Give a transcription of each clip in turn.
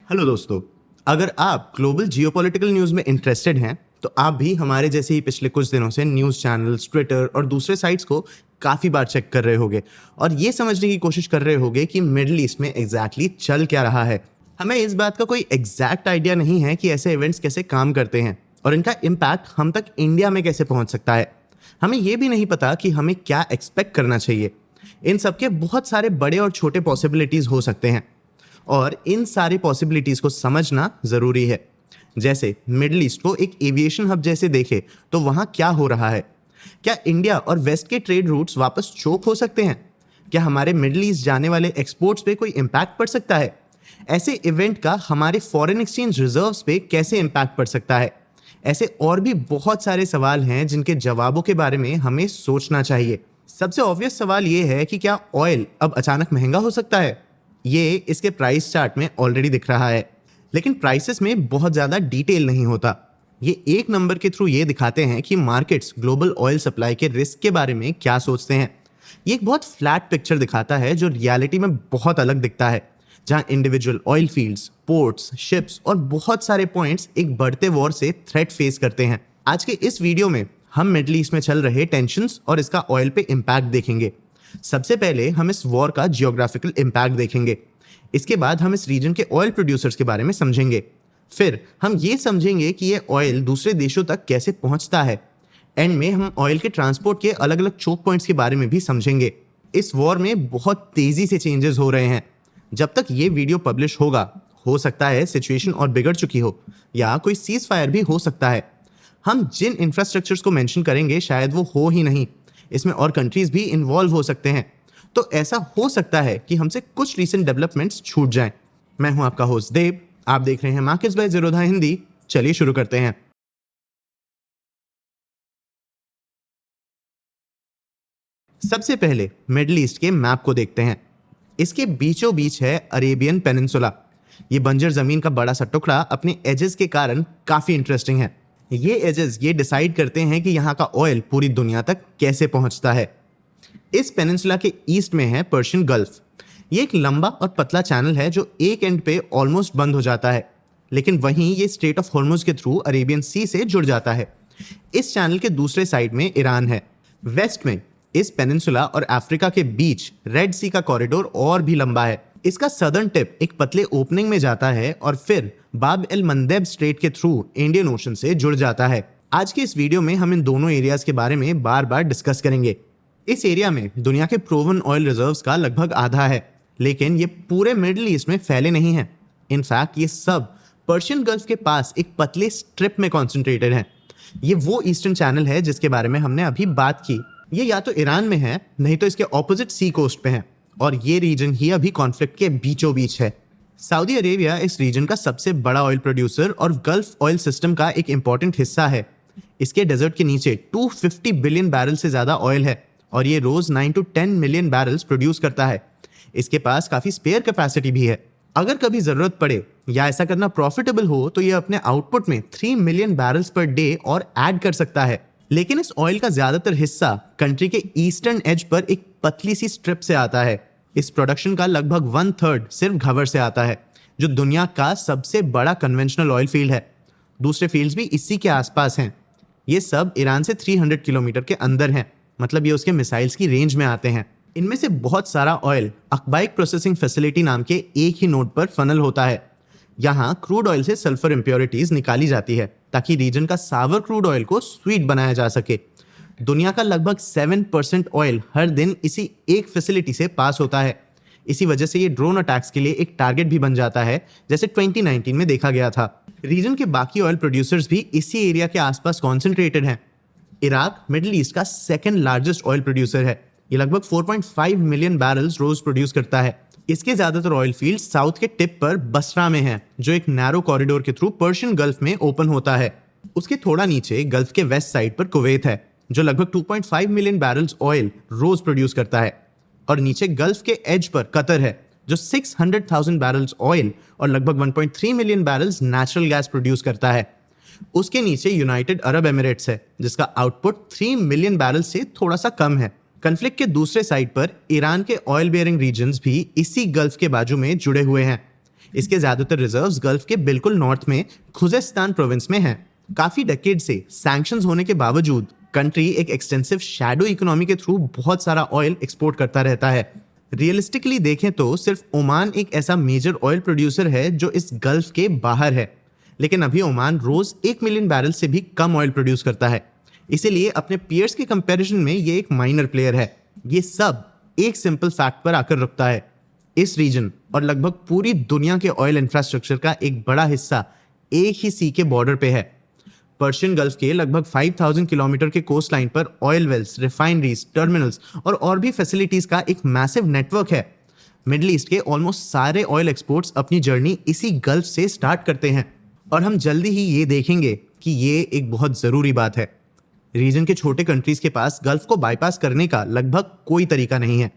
Hello दोस्तों। अगर आप ग्लोबल जियोपॉलिटिकल न्यूज़ में इंटरेस्टेड हैं तो आप भी हमारे जैसे ही पिछले कुछ दिनों से न्यूज़ चैनल्स, ट्विटर और दूसरे साइट्स को काफ़ी बार चेक कर रहे होंगे और ये समझने की कोशिश कर रहे होंगे कि मिडिल ईस्ट में एग्जैक्टली चल क्या रहा है। हमें इस बात का कोई एग्जैक्ट आइडिया नहीं है कि ऐसे इवेंट्स कैसे काम करते हैं और इनका इम्पैक्ट हम तक इंडिया में कैसे पहुंच सकता है। हमें ये भी नहीं पता कि हमें क्या एक्सपेक्ट करना चाहिए। इन सबके बहुत सारे बड़े और छोटे पॉसिबिलिटीज़ हो सकते हैं और इन सारी पॉसिबिलिटीज़ को समझना ज़रूरी है। जैसे मिडिल ईस्ट को एक एविएशन हब जैसे देखे तो वहाँ क्या हो रहा है। क्या इंडिया और वेस्ट के ट्रेड रूट्स वापस चोक हो सकते हैं? क्या हमारे मिडिल ईस्ट जाने वाले एक्सपोर्ट्स पे कोई इम्पैक्ट पड़ सकता है? ऐसे इवेंट का हमारे फॉरेन एक्सचेंज रिजर्व्स पे कैसे इम्पैक्ट पड़ सकता है? ऐसे और भी बहुत सारे सवाल हैं जिनके जवाबों के बारे में हमें सोचना चाहिए। सबसे ऑब्वियस सवाल ये है कि क्या ऑयल अब अचानक महंगा हो सकता है? ये इसके प्राइस चार्ट में ऑलरेडी दिख रहा है, लेकिन प्राइसेस में बहुत ज़्यादा डिटेल नहीं होता। ये एक नंबर के थ्रू ये दिखाते हैं कि मार्केट्स ग्लोबल ऑयल सप्लाई के रिस्क के बारे में क्या सोचते हैं। ये एक बहुत फ्लैट पिक्चर दिखाता है जो रियलिटी में बहुत अलग दिखता है, जहाँ individual oil fields, ports, ships और बहुत सारे पॉइंट्स एक बढ़ते वॉर से थ्रेट फेस करते हैं। आज के इस वीडियो में हम मिडिल ईस्ट में चल रहे टेंशंस और इसका ऑयल पे इम्पैक्ट देखेंगे। सबसे पहले हम इस वॉर का जियोग्राफिकल इम्पैक्ट देखेंगे। इसके बाद हम इस रीजन के ऑयल प्रोड्यूसर्स के बारे में समझेंगे। फिर हम ये समझेंगे कि ये ऑयल दूसरे देशों तक कैसे पहुंचता है। एंड में हम ऑयल के ट्रांसपोर्ट के अलग अलग चोक पॉइंट्स के बारे में भी समझेंगे। इस वॉर में बहुत तेजी से चेंजेस हो रहे हैं। जब तक ये वीडियो पब्लिश होगा, हो सकता है सिचुएशन और बिगड़ चुकी हो या कोई सीज फायर भी हो सकता है। हम जिन इंफ्रास्ट्रक्चर्स को मेंशन करेंगे शायद वो हो ही नहीं। इसमें और कंट्रीज भी इन्वॉल्व हो सकते हैं, तो ऐसा हो सकता है कि हमसे कुछ रीसेंट डेवलपमेंट्स छूट जाएं। मैं हूं आपका होस्ट देव, आप देख रहे हैं मार्केट्स बाय ज़ीरोधा हिंदी। चलिए शुरू करते हैं। सबसे पहले मिडिल ईस्ट के मैप को देखते हैं। इसके बीचों बीच है अरेबियन पेनिनसुला। ये बंजर जमीन का बड़ा सा टुकड़ा अपने एजेस के कारण काफी इंटरेस्टिंग है। ये एजेस ये डिसाइड करते हैं कि यहाँ का ऑयल पूरी दुनिया तक कैसे पहुंचता है। इस पेनिनसुला के ईस्ट में है पर्शियन गल्फ। ये एक लंबा और पतला चैनल है जो एक एंड पे ऑलमोस्ट बंद हो जाता है, लेकिन वहीं ये स्ट्रेट ऑफ हॉर्मुज के थ्रू अरेबियन सी से जुड़ जाता है। इस चैनल के दूसरे साइड में ईरान है। वेस्ट में इस पेनिनसुला और अफ्रीका के बीच रेड सी का कॉरिडोर और भी लंबा है। इसका सदर्न टिप एक पतले ओपनिंग में जाता है और फिर बाब एल मंदेब स्ट्रेट के थ्रू इंडियन ओशन से जुड़ जाता है। आज के इस वीडियो में हम इन दोनों एरियाज के बारे में बार बार डिस्कस करेंगे। इस एरिया में दुनिया के प्रूवन ऑयल रिजर्व्स का लगभग आधा है, लेकिन ये पूरे मिडिल ईस्ट में फैले नहीं हैं। इनफैक्ट ये सब पर्शियन गल्फ के पास एक पतले स्ट्रिप में कॉन्सेंट्रेटेड है। ये वो ईस्टर्न चैनल है जिसके बारे में हमने अभी बात की। ये या तो ईरान में है, नहीं तो इसके ऑपोजिट सी कोस्ट पे है, और ये रीजन ही अभी कॉन्फ्लिक्ट के बीचों बीच है। सऊदी अरेबिया इस रीजन का सबसे बड़ा ऑयल प्रोड्यूसर और गल्फ ऑयल सिस्टम का एक इंपॉर्टेंट हिस्सा है। इसके डेजर्ट के नीचे 250 बिलियन बैरल से ज़्यादा ऑयल है और ये रोज़ 9 to 10 मिलियन बैरल्स प्रोड्यूस करता है। इसके पास काफ़ी स्पेयर कैपेसिटी भी है। अगर कभी ज़रूरत पड़े या ऐसा करना प्रॉफिटेबल हो तो ये अपने आउटपुट में 3 मिलियन बैरल्स पर डे और ऐड कर सकता है। लेकिन इस ऑयल का ज़्यादातर हिस्सा कंट्री के ईस्टर्न एज पर एक पतली सी स्ट्रिप से आता है। इस प्रोडक्शन का लगभग 1/3 सिर्फ घवर से आता है, जो दुनिया का सबसे बड़ा कन्वेंशनल ऑयल फील्ड है। दूसरे फील्ड्स भी इसी के आसपास हैं। ये सब ईरान से 300 किलोमीटर के अंदर हैं, मतलब ये उसके मिसाइल्स की रेंज में आते हैं। इनमें से बहुत सारा ऑयल अकबाइक प्रोसेसिंग फैसिलिटी नाम के एक ही नोड पर फनल होता है। यहाँ क्रूड ऑयल से सल्फर इम्प्योरिटीज निकाली जाती है ताकि रीजन का सावर क्रूड ऑयल को स्वीट बनाया जा सके। दुनिया का लगभग 7% ऑयल हर दिन इसी एक फैसिलिटी से पास होता है। इसी वजह से ये ड्रोन अटैक्स के लिए एक टारगेट भी बन जाता है, जैसे 2019 में देखा गया था। रीजन के बाकी ऑयल प्रोड्यूसर्स भी इसी एरिया के आसपास कॉन्सेंट्रेटेड हैं। इराक मिडिल ईस्ट का सेकंड लार्जेस्ट ऑयल प्रोड्यूसर है। ये लगभग 4.5 मिलियन बैरल्स रोज प्रोड्यूस करता है। इसके ज्यादातर ऑयल फील्ड साउथ के टिप पर बसरा में है, जो एक नैरो कॉरिडोर के थ्रू पर्शियन गल्फ में ओपन होता है। उसके थोड़ा नीचे गल्फ के वेस्ट साइड पर कुवैत है, जो लगभग 2.5 मिलियन बैरल्स ऑयल रोज प्रोड्यूस करता है। और नीचे गल्फ के एज पर कतर है, जो 600,000 बैरल्स ऑयल और लगभग 1.3 million barrels natural gas produce करता है। उसके नीचे यूनाइटेड अरब एमिरेट्स है, जिसका आउटपुट 3 मिलियन बैरल से थोड़ा सा कम है। कन्फ्लिक्ट के दूसरे साइड पर ईरान के ऑयल बेयरिंग रीजन्स भी इसी गल्फ के बाजू में जुड़े हुए हैं। इसके ज्यादातर रिजर्व्स गल्फ के बिल्कुल नॉर्थ में खुजेस्तान प्रोविंस में हैं। काफी डेकेड से सैंक्शंस होने के बावजूद कंट्री एक एक्सटेंसिव शैडो इकोनॉमी के थ्रू बहुत सारा ऑयल एक्सपोर्ट करता रहता है। रियलिस्टिकली देखें तो सिर्फ ओमान एक ऐसा मेजर ऑयल प्रोड्यूसर है जो इस गल्फ के बाहर है, लेकिन अभी ओमान रोज 1 मिलियन बैरल से भी कम ऑयल प्रोड्यूस करता है। इसीलिए अपने पीयर्स के कंपैरिजन में ये एक माइनर प्लेयर है। ये सब एक सिंपल फैक्ट पर आकर रुकता है, इस रीजन और लगभग पूरी दुनिया के ऑयल इंफ्रास्ट्रक्चर का एक बड़ा हिस्सा एक ही सी के बॉर्डर पे है। पर्शियन गल्फ के लगभग 5000 किलोमीटर के कोस्ट लाइन पर ऑयल वेल्स, रिफाइनरीज, टर्मिनल्स और भी फैसिलिटीज का एक मैसिव नेटवर्क है। मिडिल ईस्ट के ऑलमोस्ट सारे ऑयल एक्सपोर्ट्स अपनी जर्नी इसी गल्फ से स्टार्ट करते हैं और हम जल्दी ही ये देखेंगे कि ये एक बहुत ज़रूरी बात है। रीजन के छोटे कंट्रीज के पास गल्फ को बाईपास करने का लगभग कोई तरीका नहीं है।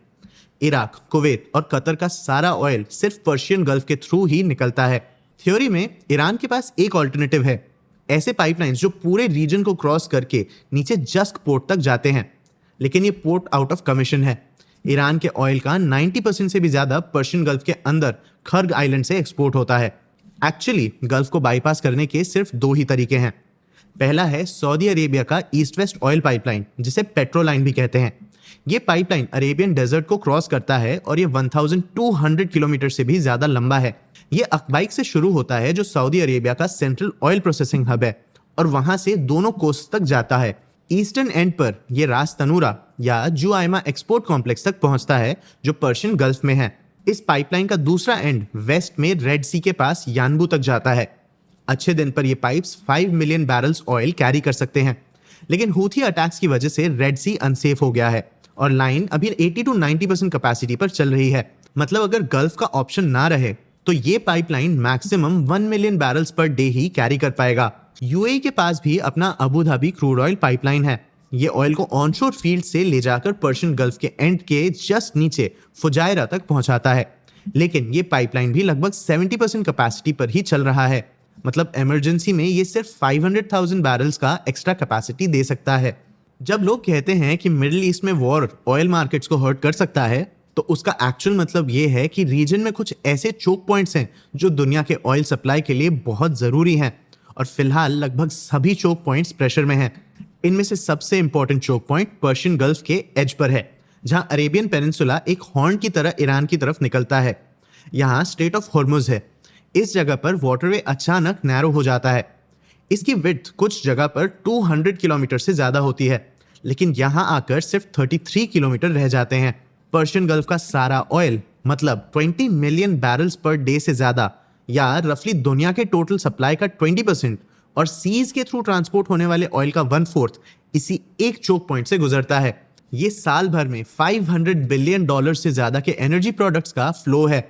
इराक, कुवैत और कतर का सारा ऑयल सिर्फ पर्शियन गल्फ के थ्रू ही निकलता है। थ्योरी में ईरान के पास एक ऑल्टरनेटिव है, ऐसे पाइपलाइंस जो पूरे रीजन को क्रॉस करके नीचे जस्क पोर्ट तक जाते हैं, लेकिन ये पोर्ट आउट ऑफ कमीशन है। ईरान के ऑयल का 90% से भी ज्यादा पर्शियन गल्फ के अंदर खर्ग आइलैंड से एक्सपोर्ट होता है। एक्चुअली गल्फ को बाईपास करने के सिर्फ 2 ही तरीके हैं। पहला है सऊदी अरेबिया का ईस्ट वेस्ट ऑयल पाइपलाइन, जिसे पेट्रोलाइन भी कहते हैं। ये पाइपलाइन अरेबियन डेजर्ट को क्रॉस करता है और ये 1200 किलोमीटर से भी ज्यादा लंबा है। ये अकबाइक से शुरू होता है जो सऊदी अरेबिया का सेंट्रल ऑयल प्रोसेसिंग हब है और वहां से दोनों कोस्ट तक जाता है। ईस्टर्न एंड पर यह रास तनूरा या जुआइमा एक्सपोर्ट कॉम्प्लेक्स तक पहुंचता है जो पर्शियन गल्फ में है। इस पाइपलाइन का दूसरा एंड वेस्ट में रेड सी के पास यानबू तक जाता है। अच्छे दिन पर ये pipes 5 million barrels oil carry कर सकते हैं, लेकिन हूथी अटैक्स की वजह से रेड सी अनसेफ हो गया है और लाइन अभी 80 to 90% कैपेसिटी पर चल रही है। मतलब अगर गल्फ का ऑप्शन ना रहे तो ये pipeline maximum 1 million barrels per day ही कैरी कर पाएगा। यूएई के पास भी अपना Abu Dhabi crude oil pipeline है। ये ऑयल को ऑनशोर फील्ड से ले जाकर पर्शियन गल्फ के एंड के जस्ट नीचे फुजायरा तक पहुंचाता है, लेकिन ये पाइपलाइन भी लगभग 70% कैपेसिटी पर ही चल रहा है। मतलब इमरजेंसी में ये सिर्फ 500,000 बैरल्स का एक्स्ट्रा कैपेसिटी दे सकता है। जब लोग कहते हैं कि मिडिल ईस्ट में वॉर ऑयल मार्केट्स को हर्ट कर सकता है, तो उसका एक्चुअल मतलब ये है कि रीजन में कुछ ऐसे चोक पॉइंट्स हैं जो दुनिया के ऑयल सप्लाई के लिए बहुत ज़रूरी हैं और फिलहाल लगभग सभी चोक पॉइंट्स प्रेशर में हैं। इनमें से सबसे important choke point Persian gulf के एज पर है, जहां अरेबियन पेनिनसुला एक हॉर्न की तरह ईरान की तरफ निकलता है। यहाँ स्ट्रेट ऑफ हॉर्मुज है। इस जगह पर वाटरवे अचानक नैरो हो जाता है। इसकी विड्थ कुछ जगह पर 200 किलोमीटर से ज़्यादा होती है, लेकिन यहाँ आकर सिर्फ 33 किलोमीटर रह जाते हैं। पर्शियन गल्फ का सारा ऑयल मतलब 20 मिलियन बैरल्स पर डे से ज़्यादा या रफली दुनिया के टोटल सप्लाई का 20% और सीज के थ्रू ट्रांसपोर्ट होने वाले ऑयल का 1/4 इसी एक चोक पॉइंट से गुजरता है। ये साल भर में $500 बिलियन से ज़्यादा के एनर्जी प्रोडक्ट्स का फ्लो है।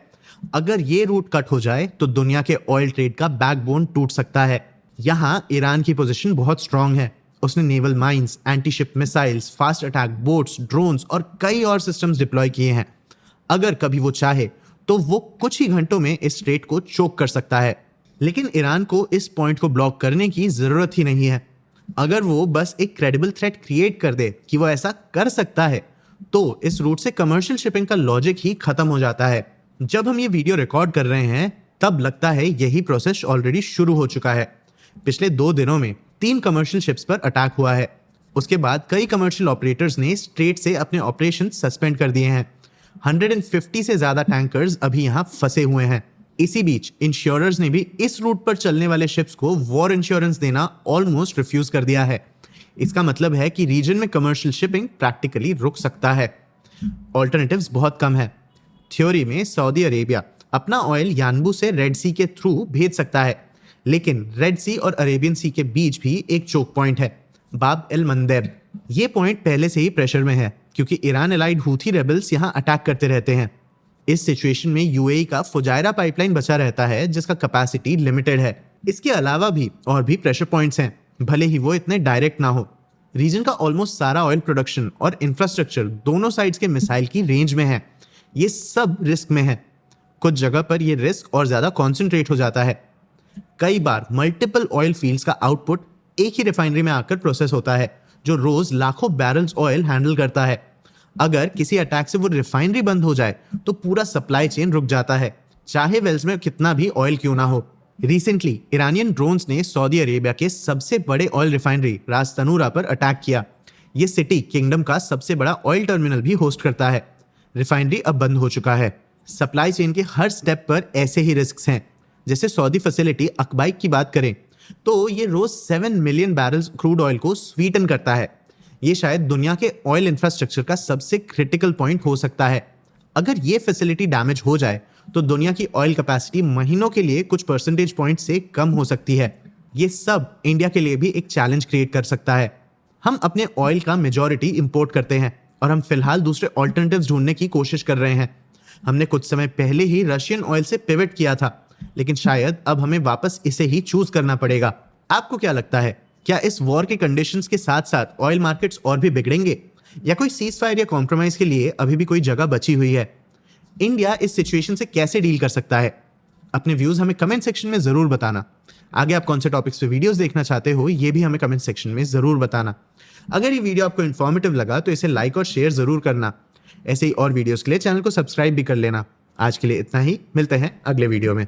अगर ये रूट कट हो जाए तो दुनिया के ऑयल ट्रेड का बैकबोन टूट सकता है। यहाँ ईरान की पोजीशन बहुत स्ट्रांग है। उसने naval mines, anti ship missiles, fast attack boats, drones और कई और सिस्टम्स डिप्लॉय किए हैं। अगर कभी वो चाहे तो वो कुछ ही घंटों में इस स्ट्रेट को चोक कर सकता है, लेकिन ईरान को इस पॉइंट को ब्लॉक करने की जरूरत ही नहीं है। अगर वो बस एक क्रेडिबल थ्रेट क्रिएट कर दे कि वो ऐसा कर सकता है, तो इस रूट से कमर्शियल शिपिंग का लॉजिक ही खत्म हो जाता है। जब हम ये वीडियो रिकॉर्ड कर रहे हैं तब लगता है यही प्रोसेस ऑलरेडी शुरू हो चुका है। पिछले 2 दिनों में 3 कमर्शियल शिप्स पर अटैक हुआ है। उसके बाद कई कमर्शियल ऑपरेटर्स ने स्ट्रेट से अपने ऑपरेशन सस्पेंड कर दिए हैं। 150 से ज्यादा टैंकर्स अभी यहाँ फंसे हुए हैं। इसी बीच इंश्योरर्स ने भी इस रूट पर चलने वाले शिप्स को वॉर इंश्योरेंस देना ऑलमोस्ट रिफ्यूज कर दिया है। इसका मतलब है कि रीजन में कमर्शियल शिपिंग प्रैक्टिकली रुक सकता है। ऑल्टरनेटिव्स बहुत कम है। थ्योरी में सऊदी अरेबिया अपना ऑयल यानबू से रेड सी के थ्रू भेज सकता है, लेकिन रेड सी और अरेबियन सी के बीच भी एक चोक पॉइंट है, बाब एल मंदेब। ये पॉइंट पहले से ही प्रेशर में है क्योंकि ईरान एलाइड हूथी रेबल्स यहाँ अटैक करते रहते हैं। इस सिचुएशन में यूएई का फुजायरा पाइपलाइन बचा रहता है जिसका कैपेसिटी लिमिटेड है। इसके अलावा भी और भी प्रेशर पॉइंट्स हैं, भले ही वो इतने डायरेक्ट ना हो। रीजन का ऑलमोस्ट सारा ऑयल प्रोडक्शन और इंफ्रास्ट्रक्चर दोनों साइड्स के मिसाइल की रेंज में है। ये सब रिस्क में है। कुछ जगह पर ये रिस्क और ज्यादा कॉन्सेंट्रेट हो जाता है। कई बार मल्टीपल ऑयल फील्ड्स का आउटपुट एक ही रिफाइनरी में आकर प्रोसेस होता है जो रोज लाखों बैरल्स ऑयल हैंडल करता है। अगर किसी अटैक से वो रिफाइनरी बंद हो जाए तो पूरा सप्लाई चेन रुक जाता है। चाहे वेल्स में कितना भी ऑयल क्यों ना हो। रिसेंटली ईरानियन ड्रोन्स ने सऊदी अरेबिया के सबसे बड़े ऑयल रिफाइनरी रास तनूरा पर अटैक किया। ये सिटी किंगडम का सबसे बड़ा ऑयल टर्मिनल भी होस्ट करता है। रिफाइनरी अब बंद हो चुका है। सप्लाई चेन के हर स्टेप पर ऐसे ही रिस्क्स हैं। जैसे सऊदी फैसिलिटी अकबाइक की बात करें तो ये रोज 7 मिलियन बैरल्स क्रूड ऑयल को स्वीटन करता है। ये शायद दुनिया के ऑयल इंफ्रास्ट्रक्चर का सबसे क्रिटिकल पॉइंट हो सकता है। अगर ये फैसिलिटी डैमेज हो जाए तो दुनिया की ऑयल कैपेसिटी महीनों के लिए कुछ परसेंटेज पॉइंट से कम हो सकती है। ये सब इंडिया के लिए भी एक चैलेंज क्रिएट कर सकता है। हम अपने ऑयल का मेजॉरिटी इंपोर्ट करते हैं और हम फिलहाल दूसरे ऑल्टरनेटिव्स ढूंढने की कोशिश कर रहे हैं। हमने कुछ समय पहले ही रशियन ऑयल से पिवट किया था, लेकिन शायद अब हमें वापस इसे ही चूज करना पड़ेगा। आपको क्या लगता है, क्या इस वॉर के कंडीशंस के साथ साथ ऑयल मार्केट्स और भी बिगड़ेंगे, या कोई सीज फायर या कॉम्प्रोमाइज के लिए अभी भी कोई जगह बची हुई है? इंडिया इस सिचुएशन से कैसे डील कर सकता है? अपने व्यूज हमें कमेंट सेक्शन में जरूर बताना। आगे आप कौन से टॉपिक्स पे वीडियोस देखना चाहते हो ये भी हमें कमेंट सेक्शन में जरूर बताना। अगर ये वीडियो आपको इन्फॉर्मेटिव लगा तो इसे लाइक और शेयर जरूर करना। ऐसे ही और वीडियोस के लिए चैनल को सब्सक्राइब भी कर लेना। आज के लिए इतना ही, मिलते हैं अगले वीडियो में।